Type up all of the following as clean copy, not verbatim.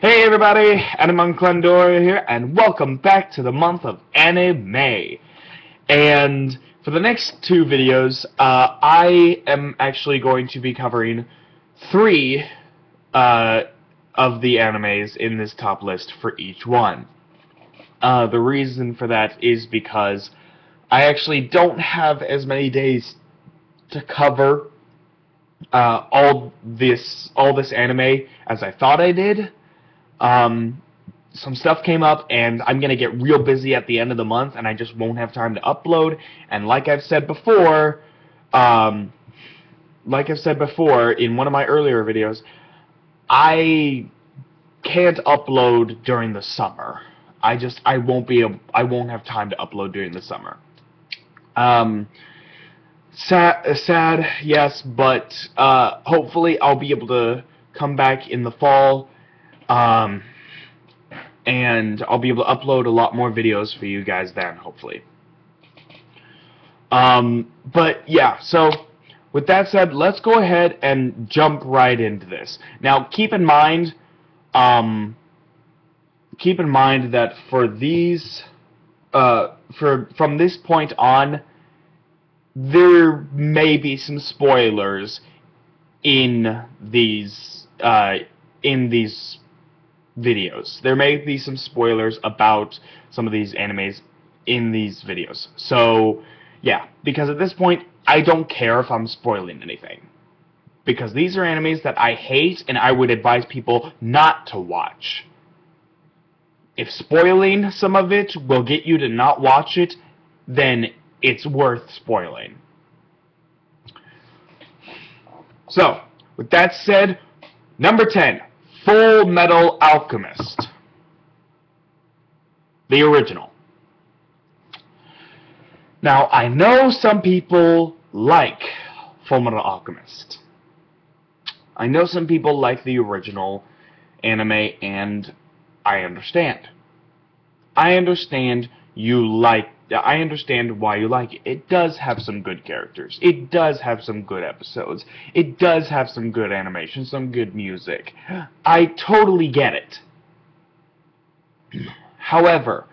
Hey everybody, Anime here, and welcome back to the month of anime. And for the next two videos, I am actually going to be covering three of the animes in this top list for each one. The reason for that is because I actually don't have as many days to cover all this anime as I thought I did. Some stuff came up, and I'm gonna get real busy at the end of the month, and I just won't have time to upload. And like I've said before in one of my earlier videos, I can't upload during the summer. I won't have time to upload during the summer. Sad, yes, but hopefully I'll be able to come back in the fall. And I'll be able to upload a lot more videos for you guys then, hopefully. But yeah, so with that said, let's go ahead and jump right into this. Now, keep in mind that for these, from this point on, there may be some spoilers in these videos. There may be some spoilers about some of these animes in these videos. So, yeah, because at this point, I don't care if I'm spoiling anything. Because these are animes that I hate, and I would advise people not to watch. If spoiling some of it will get you to not watch it, then it's worth spoiling. So, with that said, number 10. Full Metal Alchemist. The original. Now, I know some people like Full Metal Alchemist. I know some people like the original anime, and I understand. I understand why you like it. It does have some good characters. It does have some good episodes. It does have some good animation, some good music. I totally get it. However,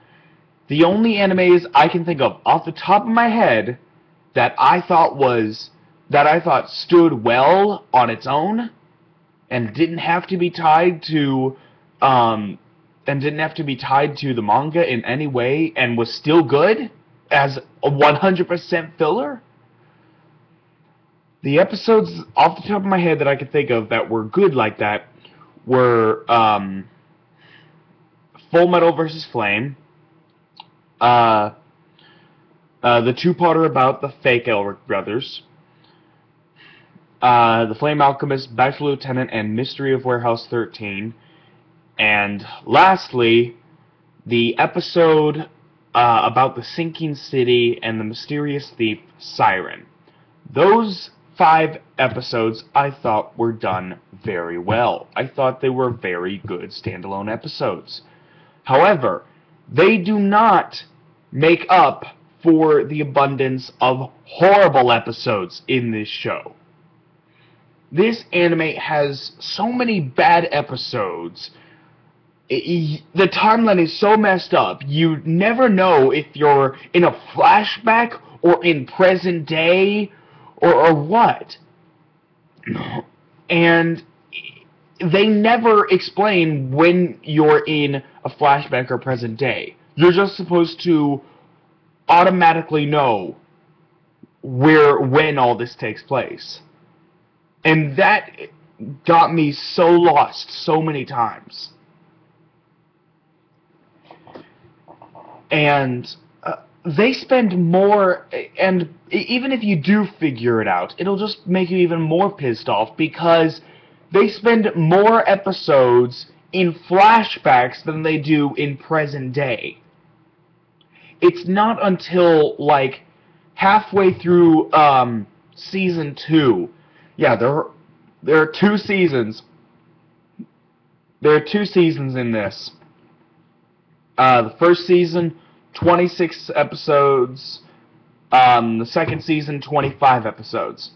the only animes I can think of off the top of my head that I thought stood well on its own and didn't have to be tied to the manga in any way, and was still good as a 100% filler. The episodes off the top of my head that I could think of that were good like that were Full Metal vs. Flame, the two-parter about the fake Elric brothers, the Flame Alchemist, Bachelor Lieutenant, and Mystery of Warehouse 13, and lastly, the episode about the sinking city and the mysterious thief, Siren. Those 5 episodes I thought were done very well. I thought they were very good standalone episodes. However, they do not make up for the abundance of horrible episodes in this show. This anime has so many bad episodes. The timeline is so messed up, you never know if you're in a flashback or in present day or what. And they never explain when you're in a flashback or present day. You're just supposed to automatically know when all this takes place. And that got me so lost so many times. And they spend more, and even if you do figure it out, it'll just make you even more pissed off, because they spend more episodes in flashbacks than they do in present day. It's not until, like, halfway through Season 2. Yeah, there are 2 seasons. There are 2 seasons in this. The first season, 26 episodes. The second season, 25 episodes.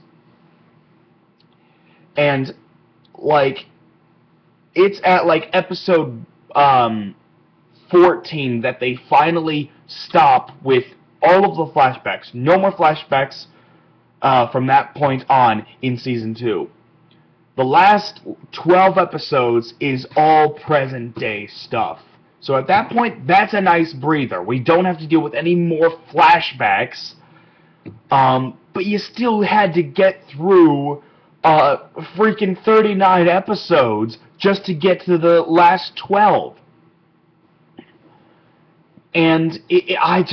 And, like, it's at like episode 14 that they finally stop with all of the flashbacks. No more flashbacks from that point on in Season 2. The last 12 episodes is all present-day stuff. So at that point, that's a nice breather. We don't have to deal with any more flashbacks. But you still had to get through freaking 39 episodes just to get to the last 12. And I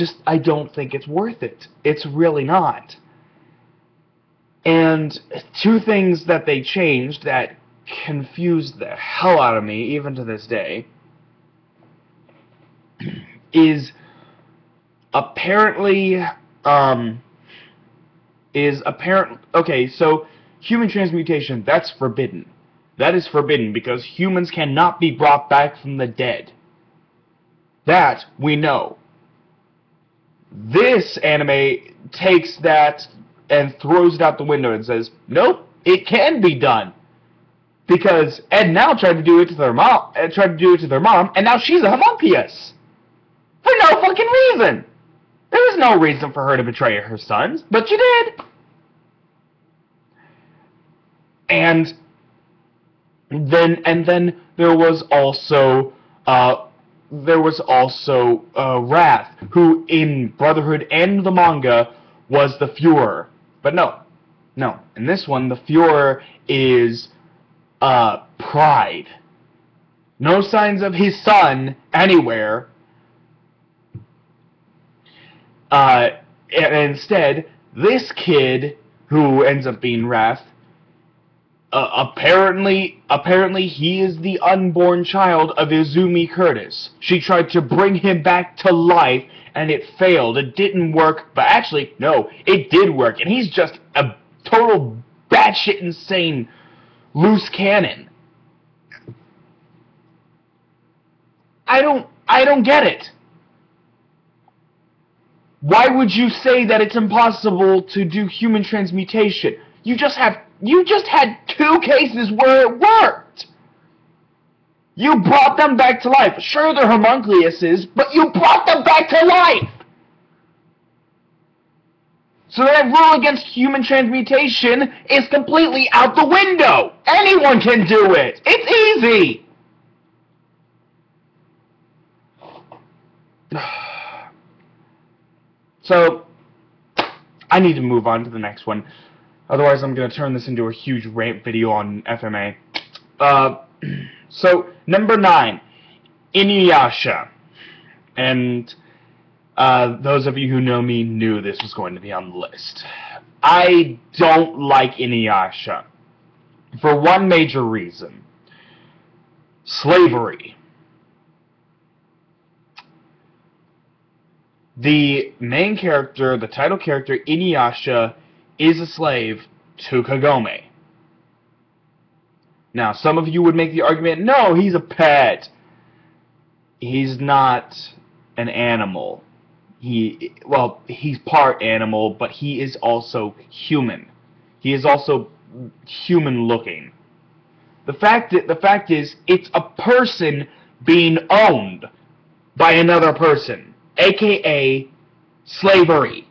don't think it's worth it. It's really not. And two things that they changed that confused the hell out of me, even to this day, is apparently, okay, so human transmutation, that's forbidden. That is forbidden because humans cannot be brought back from the dead. That we know. This anime takes that and throws it out the window and says, nope, it can be done. Because Ed now tried to do it to their mom, and now she's a homunculus. For no fucking reason. There was no reason for her to betray her sons, but she did. And then there was also Wrath, who in Brotherhood and the manga was the Fuhrer. But no. In this one, the Fuhrer is Pride. No signs of his son anywhere. And instead, this kid, who ends up being Wrath, apparently he is the unborn child of Izumi Curtis. She tried to bring him back to life, and it failed. It didn't work, but actually, no, it did work, and he's just a total batshit insane loose cannon. I don't get it. Why would you say that it's impossible to do human transmutation? You just had 2 cases where it worked. You brought them back to life. Sure, they're homunculus, but you brought them back to life. So that rule against human transmutation is completely out the window. Anyone can do it. It's easy. So, I need to move on to the next one. Otherwise, I'm going to turn this into a huge rant video on FMA. So, number 9, Inuyasha. And those of you who know me knew this was going to be on the list. I don't like Inuyasha. For one major reason. Slavery. The main character, the title character, Inuyasha, is a slave to Kagome. Now, some of you would make the argument, no, he's a pet. He's not an animal. He's part animal, but he is also human. He is also human-looking. The fact is, it's a person being owned by another person, aka slavery.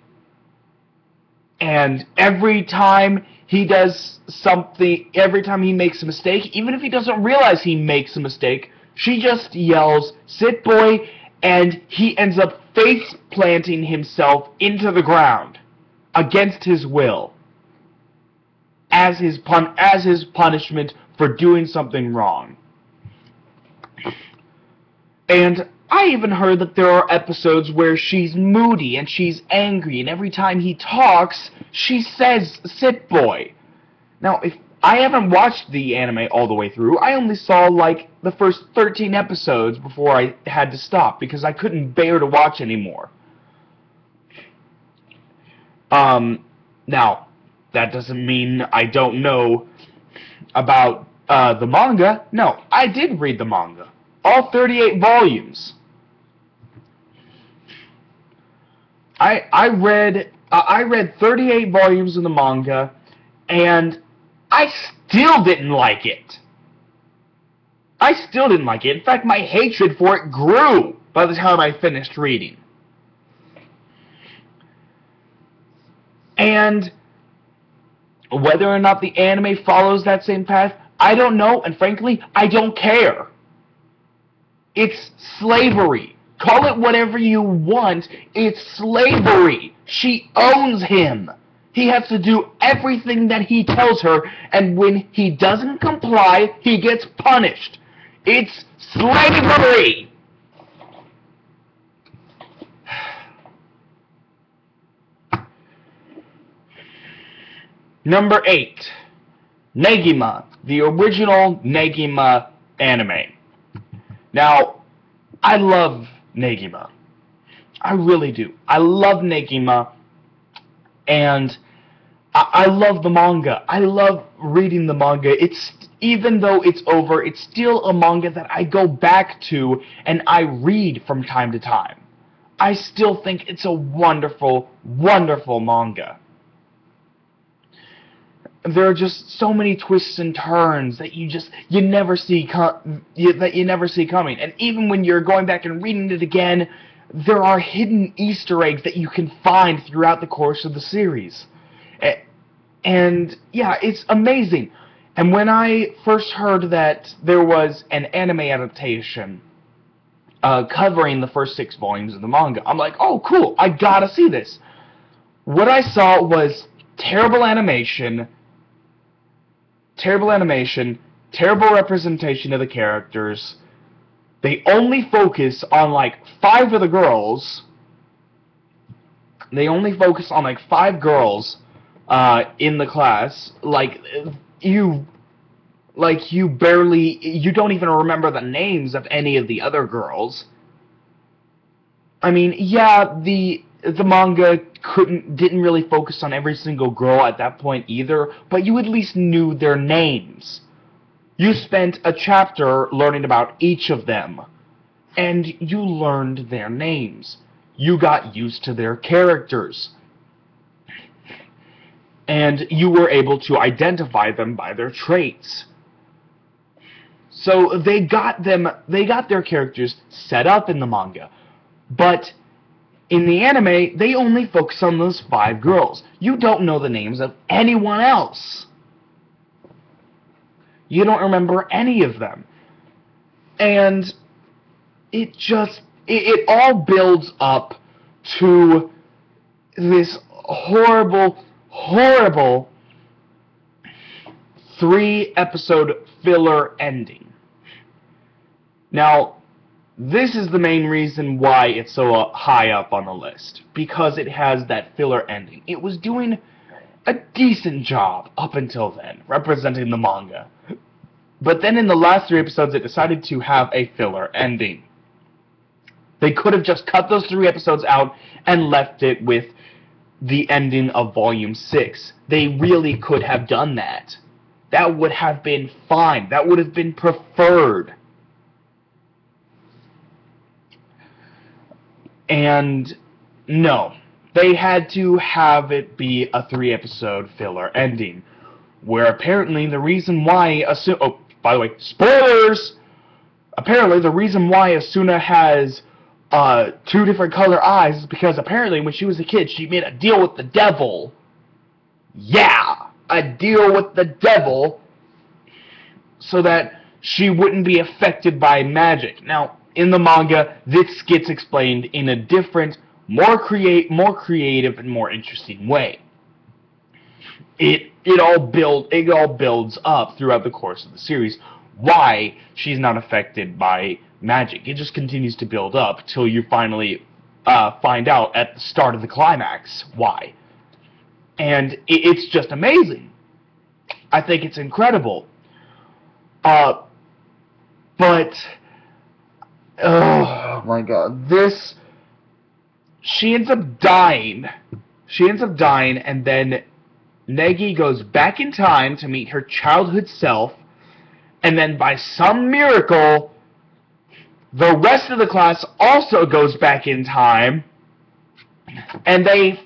And every time he does something, every time he makes a mistake, even if he doesn't realize he makes a mistake, she just yells, "Sit boy," and he ends up face planting himself into the ground against his will as his punishment for doing something wrong. And I even heard that there are episodes where she's moody and she's angry, and every time he talks, she says, "Sit boy." Now, if I haven't watched the anime all the way through, I only saw like the first 13 episodes before I had to stop because I couldn't bear to watch anymore. Now, that doesn't mean I don't know about the manga. No, I did read the manga. All 38 volumes. I read 38 volumes of the manga, and I still didn't like it. I still didn't like it. In fact, my hatred for it grew by the time I finished reading. And whether or not the anime follows that same path, I don't know, and frankly, I don't care. It's slavery. Call it whatever you want. It's slavery. She owns him. He has to do everything that he tells her, and when he doesn't comply, he gets punished. It's slavery! Number 8. Negima, the original Negima anime. Now, I love Negima. I really do. I love Negima, and I love the manga. I love reading the manga. Even though it's over, it's still a manga that I go back to and I read from time to time. I still think it's a wonderful, wonderful manga. There are just so many twists and turns that you never see coming. And even when you're going back and reading it again, there are hidden Easter eggs that you can find throughout the course of the series. And yeah, it's amazing. And when I first heard that there was an anime adaptation covering the first 6 volumes of the manga, I'm like, oh, cool, I gotta see this. What I saw was terrible animation, terrible representation of the characters. They only focus on like 5 of the girls. They only focus on like 5 girls in the class. You don't even remember the names of any of the other girls. I mean, yeah, the manga didn't really focus on every single girl at that point either, but you at least knew their names. You spent a chapter learning about each of them, and you learned their names. You got used to their characters, and you were able to identify them by their traits. So they got their characters set up in the manga, but in the anime, they only focus on those 5 girls. You don't know the names of anyone else. You don't remember any of them. And it all builds up to this horrible, horrible 3-episode filler ending. Now, this is the main reason why it's so high up on the list, because it has that filler ending. It was doing a decent job up until then, representing the manga. But then in the last 3 episodes, it decided to have a filler ending. They could have just cut those 3 episodes out and left it with the ending of Volume 6. They really could have done that. That would have been fine. That would have been preferred. And no, they had to have it be a 3-episode filler ending, where apparently the reason why by the way, spoilers! Apparently the reason why Asuna has 2 different color eyes is because apparently when she was a kid she made a deal with the devil. Yeah, a deal with the devil so that she wouldn't be affected by magic. Now, in the manga, this gets explained in a different, more creative and more interesting way. It all builds up throughout the course of the series why she's not affected by magic. It just continues to build up till you finally find out at the start of the climax why. And it's just amazing. I think it's incredible. But oh my god, she ends up dying. And then Negi goes back in time to meet her childhood self, and then by some miracle, the rest of the class also goes back in time, and they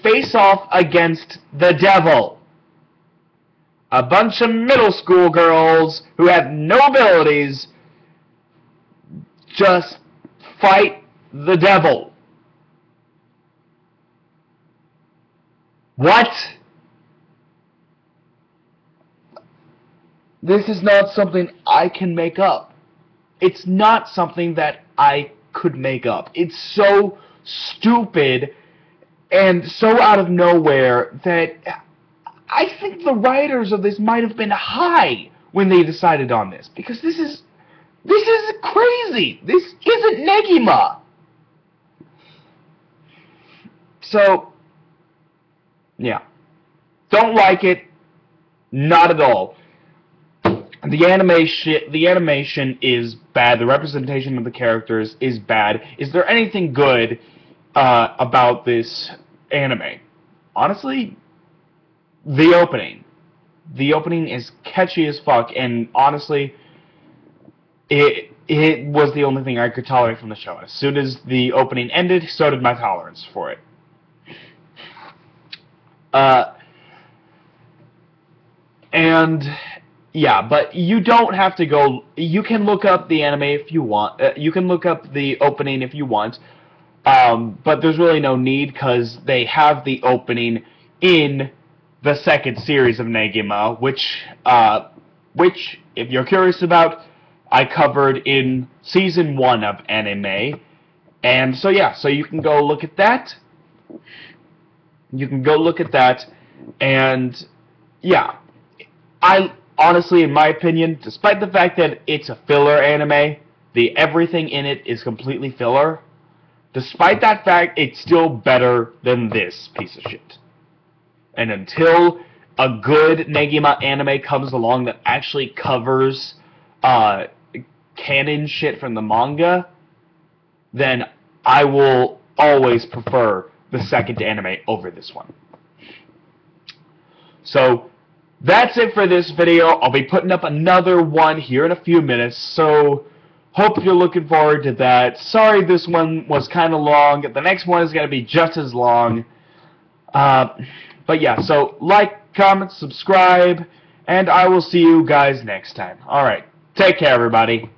face off against the devil. a bunch of middle school girls who have no abilities just fight the devil. What? This is not something I can make up. It's not something that I could make up. It's so stupid and so out of nowhere that I think the writers of this might have been high when they decided on this, because this is crazy. This isn't Negima. So, yeah. Don't like it. Not at all. The animation is bad. The representation of the characters is bad. Is there anything good about this anime? Honestly, the opening. The opening is catchy as fuck, and honestly, it was the only thing I could tolerate from the show. As soon as the opening ended, so did my tolerance for it. And yeah, but you don't have to go. You can look up the anime if you want. You can look up the opening if you want. But there's really no need, because they have the opening in the second series of Negima, which, if you're curious about, I covered in Season 1 of anime. And so yeah, so you can go look at that. You can go look at that, and yeah. Honestly, in my opinion, despite the fact that it's a filler anime, everything in it is completely filler, despite that fact, it's still better than this piece of shit. And until a good Negima anime comes along that actually covers canon shit from the manga, then I will always prefer the second anime over this one. So, that's it for this video. I'll be putting up another one here in a few minutes, so hope you're looking forward to that. Sorry this one was kind of long. The next one is going to be just as long. But yeah, so like, comment, subscribe, and I will see you guys next time. Alright, take care everybody.